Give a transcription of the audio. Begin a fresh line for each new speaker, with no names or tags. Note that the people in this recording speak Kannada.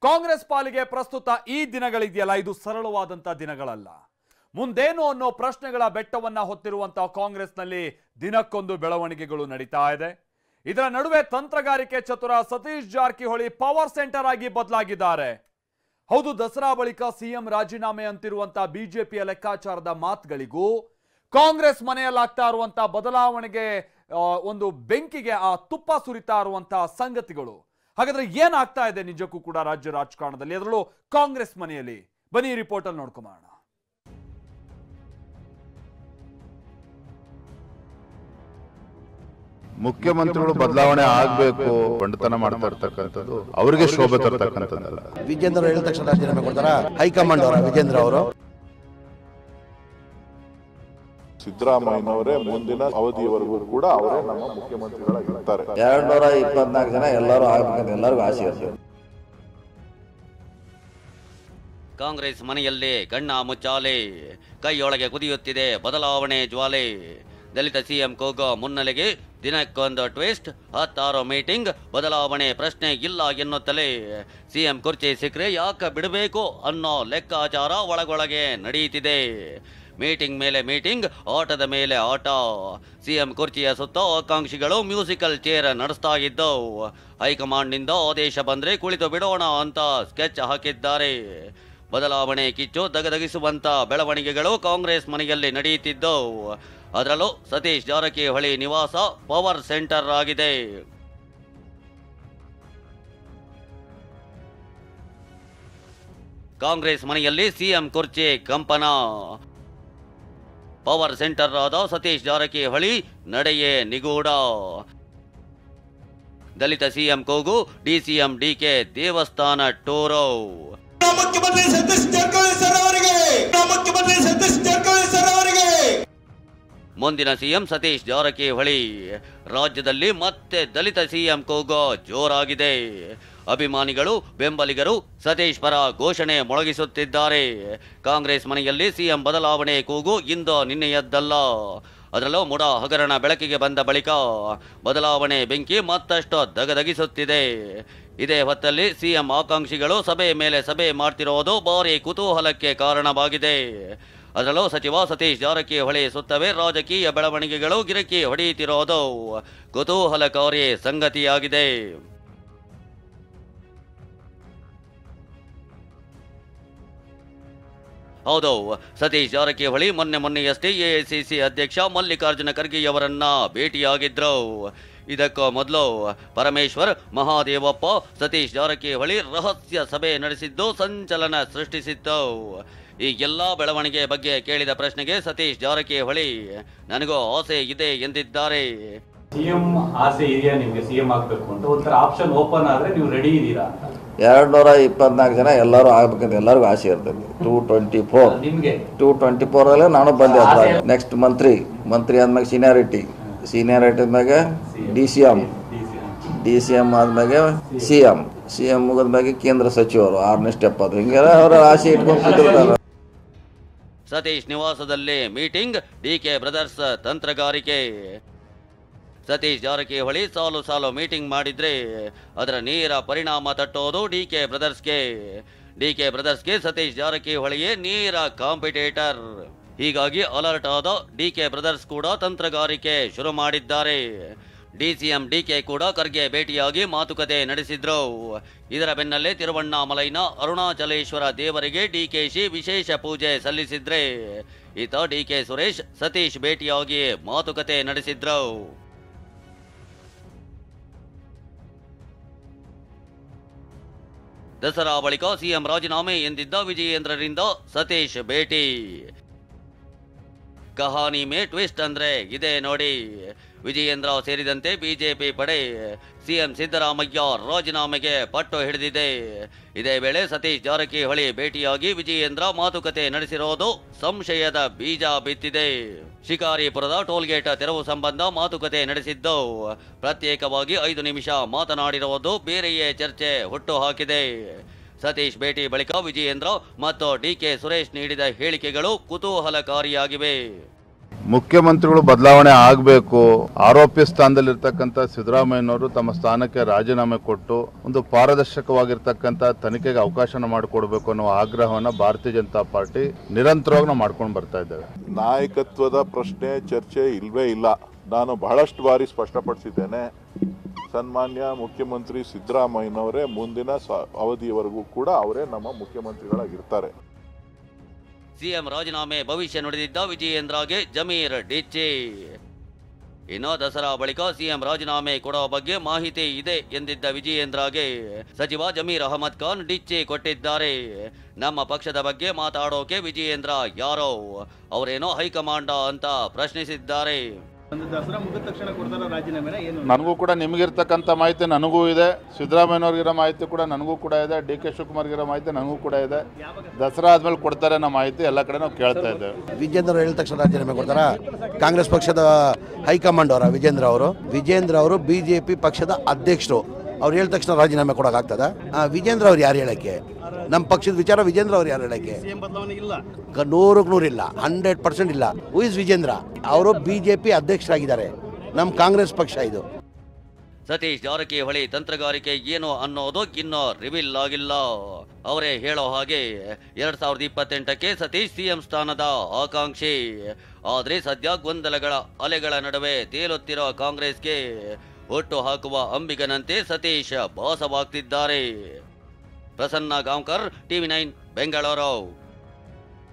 ಕಾಂಗ್ರೆಸ್ ಪಾಲಿಗೆ ಪ್ರಸ್ತುತ ಈ ದಿನಗಳಿದೆಯಲ್ಲ, ಇದು ಸರಳವಾದಂತ ದಿನಗಳಲ್ಲ. ಮುಂದೇನು ಅನ್ನೋ ಪ್ರಶ್ನೆಗಳ ಬೆಟ್ಟವನ್ನ ಹೊತ್ತಿರುವಂತಹ ಕಾಂಗ್ರೆಸ್ನಲ್ಲಿ ದಿನಕ್ಕೊಂದು ಬೆಳವಣಿಗೆಗಳು ನಡೀತಾ ಇದೆ. ಇದರ ನಡುವೆ ತಂತ್ರಗಾರಿಕೆ ಚತುರ ಸತೀಶ್ ಜಾರಕಿಹೊಳಿ ಪವರ್ ಸೆಂಟರ್ ಆಗಿ ಬದಲಾಗಿದ್ದಾರೆ. ಹೌದು, ದಸರಾ ಬಳಿಕ ಸಿಎಂ ರಾಜೀನಾಮೆ ಅಂತಿರುವಂತಹ ಬಿಜೆಪಿಯ ಲೆಕ್ಕಾಚಾರದ ಮಾತುಗಳಿಗೂ ಕಾಂಗ್ರೆಸ್ ಮನೆಯಲ್ಲಾಗ್ತಾ ಇರುವಂತಹ ಬದಲಾವಣೆಗೆ ಒಂದು ಬೆಂಕಿಗೆ ಆ ತುಪ್ಪ ಸುರಿತಾ ಇರುವಂತಹ ಸಂಗತಿಗಳು. ಹಾಗಾದ್ರೆ ಏನಾಗ್ತಾ ಇದೆ ನಿಜಕ್ಕೂ ಕೂಡ ರಾಜ್ಯ ರಾಜಕಾರಣದಲ್ಲಿ, ಅದರಲ್ಲೂ ಕಾಂಗ್ರೆಸ್ ಮನೆಯಲ್ಲಿ? ಬನ್ನಿ ರಿಪೋರ್ಟ್ ಅಲ್ಲಿ ನೋಡ್ಕೊಂಬೋಣ.
ಮುಖ್ಯಮಂತ್ರಿಗಳು ಬದಲಾವಣೆ ಆಗಬೇಕು ಬಂಡತನ ಮಾಡ್ತಾ ಇರ್ತಕ್ಕಂಥದ್ದು ಅವರಿಗೆ ಶೋಭೆ ತರ್ತಕ್ಕಂಥದ್ದಲ್ಲ.
ವಿಜೇಂದ್ರ ಹೇಳಿದ ತಕ್ಷಣ ರಾಜೀನಾಮೆ ಕೊಡ್ತಾರ ಹೈಕಮಾಂಡ್ ಅವರ ವಿಜೇಂದ್ರ ಅವರು.
ಸಿದ್ದರಾಮಯ್ಯನವರೇ ಮುಂದಿನ ಅವಧಿಯವರೆಗೂ ಕೂಡ ಅವರೇ ನಮ್ಮ ಮುಖ್ಯಮಂತ್ರಿಗಳಾಗಿರ್ತಾರೆ.
224 ಜನ ಎಲ್ಲರೂ ಆಗಬೇಕಂತ ಎಲ್ಲರಿಗೂ ಆಸೆ ಇರ್ತದೆ.
ಕಾಂಗ್ರೆಸ್ ಮನೆಯಲ್ಲಿ ಕಣ್ಣ ಮುಚ್ಚಾಲೆ, ಕೈಯೊಳಗೆ ಕುದಿಯುತ್ತಿದೆ ಬದಲಾವಣೆ ಜ್ವಾಲೆ. ದಲಿತ ಸಿಎಂ ಕೂಗೋ ಮುನ್ನೆಲೆಗೆ ದಿನಕ್ಕೊಂದು ಟ್ವಿಸ್ಟ್, 16 ಮೀಟಿಂಗ್, ಬದಲಾವಣೆ ಪ್ರಶ್ನೆ ಇಲ್ಲ ಎನ್ನುತ್ತಲೇ ಸಿಎಂ ಕುರ್ಚಿ ಸಿಕ್ಕರೆ ಯಾಕೆ ಬಿಡಬೇಕು ಅನ್ನೋ ಲೆಕ್ಕಾಚಾರ ಒಳಗೊಳಗೆ ನಡೆಯುತ್ತಿದೆ. ಮೀಟಿಂಗ್ ಮೇಲೆ ಮೀಟಿಂಗ್, ಆಟದ ಮೇಲೆ ಆಟ. ಸಿಎಂ ಕುರ್ಚಿಯ ಸುತ್ತ ಆಕಾಂಕ್ಷಿಗಳು ಮ್ಯೂಸಿಕಲ್ ಚೇರ್ ನಡೆಸ್ತಾ ಇದ್ದವು. ಹೈಕಮಾಂಡ್ನಿಂದ ಆದೇಶ ಬಂದ್ರೆ ಕುಳಿತು ಬಿಡೋಣ ಅಂತ ಸ್ಕೆಚ್ ಹಾಕಿದ್ದಾರೆ. ಬದಲಾವಣೆ ಕಿಚ್ಚು ದಗದಗಿಸುವಂತ ಬೆಳವಣಿಗೆಗಳು ಕಾಂಗ್ರೆಸ್ ಮನೆಯಲ್ಲಿ ನಡೆಯುತ್ತಿದ್ದವು. ಅದರಲ್ಲೂ ಸತೀಶ್ ಜಾರಕಿಹೊಳಿ ನಿವಾಸ ಪವರ್ ಸೆಂಟರ್ ಆಗಿದೆ. ಕಾಂಗ್ರೆಸ್ ಮನೆಯಲ್ಲಿ ಸಿಎಂ ಕುರ್ಚಿ ಕಂಪನ. ಪವರ್ ಸೆಂಟರ್ ಆದ ಸತೀಶ್ ಜಾರಕಿಹೊಳಿ ನಡೆಯೇ ನಿಗೂಢ. ದಲಿತ ಸಿಎಂ ಕೂಗು, ಡಿಸಿಎಂ ಡಿಕೆ ದೇವಸ್ಥಾನ ಟೂರು.
ಮುಖ್ಯಮಂತ್ರಿ ಸತೀಶ್ ಜಾರಕಿಹೊಳಿ ಸರ್ ಅವರಿಗೆ
ಮುಂದಿನ ಸಿಎಂ ಸತೀಶ್ ಜಾರಕಿಹೊಳಿ. ರಾಜ್ಯದಲ್ಲಿ ಮತ್ತೆ ದಲಿತ ಸಿಎಂ ಕೂಗೋ ಜೋರಾಗಿದೆ. ಅಭಿಮಾನಿಗಳು ಬೆಂಬಲಿಗರು ಸತೀಶ್ ಪರ ಘೋಷಣೆ ಮೊಳಗಿಸುತ್ತಿದ್ದಾರೆ. ಕಾಂಗ್ರೆಸ್ ಮನೆಯಲ್ಲಿ ಸಿಎಂ ಬದಲಾವಣೆ ಕೂಗು ಇಂದು ನಿನ್ನೆಯದ್ದಲ್ಲ. ಅದರಲ್ಲೂ ಮುಡಾ ಹಗರಣ ಬೆಳಕಿಗೆ ಬಂದ ಬಳಿಕ ಬದಲಾವಣೆ ಬೆಂಕಿ ಮತ್ತಷ್ಟು ದಗದಗಿಸುತ್ತಿದೆ. ಇದೇ ಹೊತ್ತಲ್ಲಿ ಸಿಎಂ ಆಕಾಂಕ್ಷಿಗಳು ಸಭೆ ಮೇಲೆ ಸಭೆ ಮಾಡ್ತಿರೋದು ಭಾರಿ ಕುತೂಹಲಕ್ಕೆ ಕಾರಣವಾಗಿದೆ. ಅದರಲ್ಲೂ ಸಚಿವ ಸತೀಶ್ ಜಾರಕಿಹೊಳಿ ಸುತ್ತವೇ ರಾಜಕೀಯ ಬೆಳವಣಿಗೆಗಳು ಗಿರಕಿ ಹೊಡೆಯುತ್ತಿರೋದು ಕುತೂಹಲಕಾರಿ ಸಂಗತಿಯಾಗಿದೆ. ಹೌದು, ಸತೀಶ್ ಜಾರಕಿಹೊಳಿ ಮೊನ್ನೆಯಷ್ಟೇ ಎಐಸಿಸಿ ಅಧ್ಯಕ್ಷ ಮಲ್ಲಿಕಾರ್ಜುನ ಖರ್ಗೆಯವರನ್ನ ಭೇಟಿಯಾಗಿದ್ರು. ಇದಕ್ಕೂ ಮೊದಲು ಪರಮೇಶ್ವರ್, ಮಹಾದೇವಪ್ಪ, ಸತೀಶ್ ಜಾರಕಿಹೊಳಿ ರಹಸ್ಯ ಸಭೆ ನಡೆಸಿದ್ದು ಸಂಚಲನ ಸೃಷ್ಟಿಸಿತ್ತು. ಈ ಎಲ್ಲ ಬೆಳವಣಿಗೆ ಬಗ್ಗೆ ಕೇಳಿದ ಪ್ರಶ್ನೆಗೆ ಸತೀಶ್ ಜಾರಕಿಹೊಳಿ ನನಗೂ ಆಸೆ ಇದೆ ಎಂದಿದ್ದಾರೆ.
ಸಿಎಂ ಆಸೆ ಇದೆಯಾ ನಿಮ್ಗೆ ಸಿಎಂ ಆಗ್ಬೇಕು ಅಂತ? ಒಂಥರ ಆಪ್ಷನ್ ಓಪನ್ ಆದ್ರೆ ನೀವು ರೆಡಿ ಇದೀರಾ ಅಂತ?
224 ಜನ ಎಲ್ಲರೂ ಆಗ್ಬೇಕಂತ ಎಲ್ಲರಿಗೂ ಆಸೆ ಇರ್ತದೆ. 224
ನಿಮ್ಗೆ
224 ಅಲ್ಲೇ ನಾನು ಬಂದೆ. ನೆಕ್ಸ್ಟ್ ಮಂತ್ರಿ ಆದ್ಮೇಲೆ ಸೀನಿಯಾರಿಟಿ ಆದ್ಮೇಲೆ ಡಿಸಿಎಂ ಆದ್ಮೇಲೆ ಸಿಎಂ ಮುಗಿದ್ಮೇಲೆ ಕೇಂದ್ರ ಸಚಿವರು 6ನೇ ಸ್ಟೆಪ್. ಅದು ಹಿಂಗೆಲ್ಲ ಅವರ ಆಸೆ ಇಟ್ಕೊಂಡು ಕೂತಿರ್ತಾರೆ.
ಸತೀಶ್ ನಿವಾಸದಲ್ಲಿ ಮೀಟಿಂಗ್, ಡಿಕೆ ಬ್ರದರ್ಸ್ ತಂತ್ರಗಾರಿಕೆ. ಸತೀಶ್ ಜಾರಕಿಹೊಳಿ ಸಾಲು ಮೀಟಿಂಗ್ ಮಾಡಿದ್ರೆ ಅದರ ನೇರ ಪರಿಣಾಮ ತಟ್ಟೋದು ಡಿಕೆ ಬ್ರದರ್ಸ್ಗೆ ಸತೀಶ್ ಜಾರಕಿಹೊಳಿಯೇ ನೇರ ಕಾಂಪಿಟೇಟರ್. ಹೀಗಾಗಿ ಅಲರ್ಟ್ ಆದ ಡಿಕೆ ಬ್ರದರ್ಸ್ ಕೂಡ ತಂತ್ರಗಾರಿಕೆ ಶುರು ಮಾಡಿದ್ದಾರೆ. ಡಿಸಿಎಂ ಡಿಕೆ ಕೂಡ ಖರ್ಗೆ ಭೇಟಿಯಾಗಿ ಮಾತುಕತೆ ನಡೆಸಿದ್ರು. ಇದರ ಬೆನ್ನಲ್ಲೇ ತಿರುವಣ್ಣಾಮಲೈನ ಅರುಣಾಚಲೇಶ್ವರ ದೇವರಿಗೆ ಡಿಕೆಶಿ ವಿಶೇಷ ಪೂಜೆ ಸಲ್ಲಿಸಿದ್ರೆ ಈತ ಡಿಕೆ ಸುರೇಶ್ ಸತೀಶ್ ಭೇಟಿಯಾಗಿ ಮಾತುಕತೆ ನಡೆಸಿದ್ರು. ದಸರಾ ಬಳಿಕ ಸಿಎಂ ರಾಜೀನಾಮೆ ಎಂದಿದ್ದ ವಿಜಯೇಂದ್ರರಿಂದ ಸತೀಶ್ ಭೇಟಿ. ಕಹಾನಿ ಮೇ ಟ್ವಿಸ್ಟ್ ಅಂದ್ರೆ ಇದೇ ನೋಡಿ. ವಿಜಯೇಂದ್ರ ಸೇರಿದಂತೆ ಬಿಜೆಪಿ ಪಡೆ ಸಿಎಂ ಸಿದ್ದರಾಮಯ್ಯ ರಾಜೀನಾಮೆಗೆ ಪಟ್ಟು ಹಿಡಿದಿದೆ. ಇದೇ ವೇಳೆ ಸತೀಶ್ ಜಾರಕಿಹೊಳಿ ಭೇಟಿಯಾಗಿ ವಿಜಯೇಂದ್ರ ಮಾತುಕತೆ ನಡೆಸಿರೋದು ಸಂಶಯದ ಬೀಜ ಬಿತ್ತಿದೆ. ಶಿಕಾರಿಪುರದ ಟೋಲ್ಗೇಟ್ ತೆರವು ಸಂಬಂಧ ಮಾತುಕತೆ ನಡೆಸಿದ್ದು ಪ್ರತ್ಯೇಕವಾಗಿ 5 ನಿಮಿಷ ಮಾತನಾಡಿರುವುದು ಬೇರೆಯೇ ಚರ್ಚೆ ಹುಟ್ಟುಹಾಕಿದೆ. ಸತೀಶ್ ಭೇಟಿ ಬಳಿಕ ವಿಜಯೇಂದ್ರ ಮತ್ತು ಡಿಕೆ ಸುರೇಶ್ ನೀಡಿದ ಹೇಳಿಕೆಗಳು ಕುತೂಹಲಕಾರಿಯಾಗಿವೆ.
ಮುಖ್ಯಮಂತ್ರಿಗಳು ಬದಲಾವಣೆ ಆಗಬೇಕು. ಆರೋಪಿ ಸ್ಥಾನದಲ್ಲಿರ್ತಕ್ಕಂಥ ಸಿದ್ದರಾಮಯ್ಯನವರು ತಮ್ಮ ಸ್ಥಾನಕ್ಕೆ ರಾಜೀನಾಮೆ ಕೊಟ್ಟು ಒಂದು ಪಾರದರ್ಶಕವಾಗಿರ್ತಕ್ಕಂಥ ತನಿಖೆಗೆ ಅವಕಾಶನ ಮಾಡಿಕೊಡ್ಬೇಕು ಅನ್ನೋ ಆಗ್ರಹವನ್ನ ಭಾರತೀಯ ಜನತಾ ಪಾರ್ಟಿ ನಿರಂತರವಾಗಿ ನಾವು ಮಾಡ್ಕೊಂಡು ಬರ್ತಾ ಇದ್ದೇವೆ.
ನಾಯಕತ್ವದ ಪ್ರಶ್ನೆ ಚರ್ಚೆ ಇಲ್ವೇ ಇಲ್ಲ. ನಾನು ಬಹಳಷ್ಟು ಬಾರಿ ಸ್ಪಷ್ಟಪಡಿಸಿದ್ದೇನೆ. ಸನ್ಮಾನ್ಯ ಮುಖ್ಯಮಂತ್ರಿ ಸಿದ್ದರಾಮಯ್ಯನವರೇ ಮುಂದಿನ ಅವಧಿಯವರೆಗೂ ಕೂಡ ಅವರೇ ನಮ್ಮ ಮುಖ್ಯಮಂತ್ರಿಗಳಾಗಿರ್ತಾರೆ.
ಸಿಎಂ ರಾಜೀನಾಮೆ ಭವಿಷ್ಯ ನುಡಿದಿದ್ದ ವಿಜಯೇಂದ್ರಗೆ ಜಮೀರ್ ಡಿಚ್ಚಿ. ಇನ್ನು ದಸರಾ ಬಳಿಕ ಸಿಎಂ ರಾಜೀನಾಮೆ ಕೊಡುವ ಬಗ್ಗೆ ಮಾಹಿತಿ ಇದೆ ಎಂದಿದ್ದ ವಿಜಯೇಂದ್ರಗೆ ಸಚಿವ ಜಮೀರ್ ಅಹಮದ್ ಖಾನ್ ಡಿಚ್ಚಿ ಕೊಟ್ಟಿದ್ದಾರೆ. ನಮ್ಮ ಪಕ್ಷದ ಬಗ್ಗೆ ಮಾತಾಡೋಕೆ ವಿಜಯೇಂದ್ರ ಯಾರೋ, ಅವರೇನೋ ಹೈಕಮಾಂಡ ಅಂತ ಪ್ರಶ್ನಿಸಿದ್ದಾರೆ.
ದಸರಾ ಮುಗಿದ ತಕ್ಷಣ ಕೊಡ್ತಾರ ರಾಜೀನಾಮೆನ ಏನು?
ನನಗೂ ಕೂಡ ನಿಮಗಿರ್ತಕ್ಕಂಥ ಮಾಹಿತಿ ನನಗೂ ಇದೆ, ಸಿದ್ದರಾಮಯ್ಯನವ್ರಿಗಿರೋ ಮಾಹಿತಿ ಕೂಡ ನನಗೂ ಕೂಡ ಇದೆ, ಡಿ ಕೆ ಶಿವಕುಮಾರ್ಗಿರೋ ಮಾಹಿತಿ ನನಗೂ ಕೂಡ ಇದೆ. ದಸರಾ ಆದ್ಮೇಲೆ ಕೊಡ್ತಾರೆ ಅನ್ನೋ ಮಾಹಿತಿ ಎಲ್ಲ ಕಡೆ ನಾವು ಕೇಳ್ತಾ ಇದ್ದೇವೆ.
ವಿಜೇಂದ್ರ ಅವರು ಹೇಳಿದ ತಕ್ಷಣ ರಾಜೀನಾಮೆ ಕೊಡ್ತಾರ? ಕಾಂಗ್ರೆಸ್ ಪಕ್ಷದ ಹೈಕಮಾಂಡ್ ಅವರ ವಿಜೇಂದ್ರ ಅವರು ಬಿಜೆಪಿ ಪಕ್ಷದ ಅಧ್ಯಕ್ಷರು. ಅವ್ರು ಹೇಳಿದ ತಕ್ಷಣ ರಾಜೀನಾಮೆ ಕೊಡೋಕ್ಕಾಗ್ತದ? ವಿಜೇಂದ್ರ ಅವ್ರು ಯಾರು ಹೇಳಕ್ಕೆ? ನಮ್ಮ ಪಕ್ಷದ ವಿಚಾರ ವಿಜೇಂದ್ರ ಅವ್ರು ಯಾರು ಹೇಳಕ್ಕೆ? 100% ಇಲ್ಲ, 100% ಇಲ್ಲ. Who is Vijendra? ಅವರು ಬಿಜೆಪಿ ಅಧ್ಯಕ್ಷರಾಗಿದ್ದಾರೆ. ನಮ್ಮ ಕಾಂಗ್ರೆಸ್ ಪಕ್ಷ ಇದು.
ಸತೀಶ್ ಜಾರಕಿಹೊಳಿ ತಂತ್ರಗಾರಿಕೆ ಏನು ಅನ್ನೋದು ಇನ್ನೂ ರಿವೀಲ್ ಆಗಿಲ್ಲ. ಅವರೇ ಹೇಳೋ ಹಾಗೆ 2028ಕ್ಕೆ ಸತೀಶ್ ಸಿಎಂ ಸ್ಥಾನದ ಆಕಾಂಕ್ಷಿ. ಆದರೆ ಸದ್ಯ ಗೊಂದಲಗಳ ಅಲೆಗಳ ನಡುವೆ ತೇಲುತ್ತಿರೋ ಕಾಂಗ್ರೆಸ್ಗೆ ಒಟ್ಟು ಹಾಕುವ ಅಂಬಿಗನಂತೆ ಸತೀಶ್ ಭಾಸವಾಗ್ತಿದ್ದಾರೆ. ಪ್ರಸನ್ನ ಗಾಂವ್ಕರ್, TV9 ಬೆಂಗಳೂರು.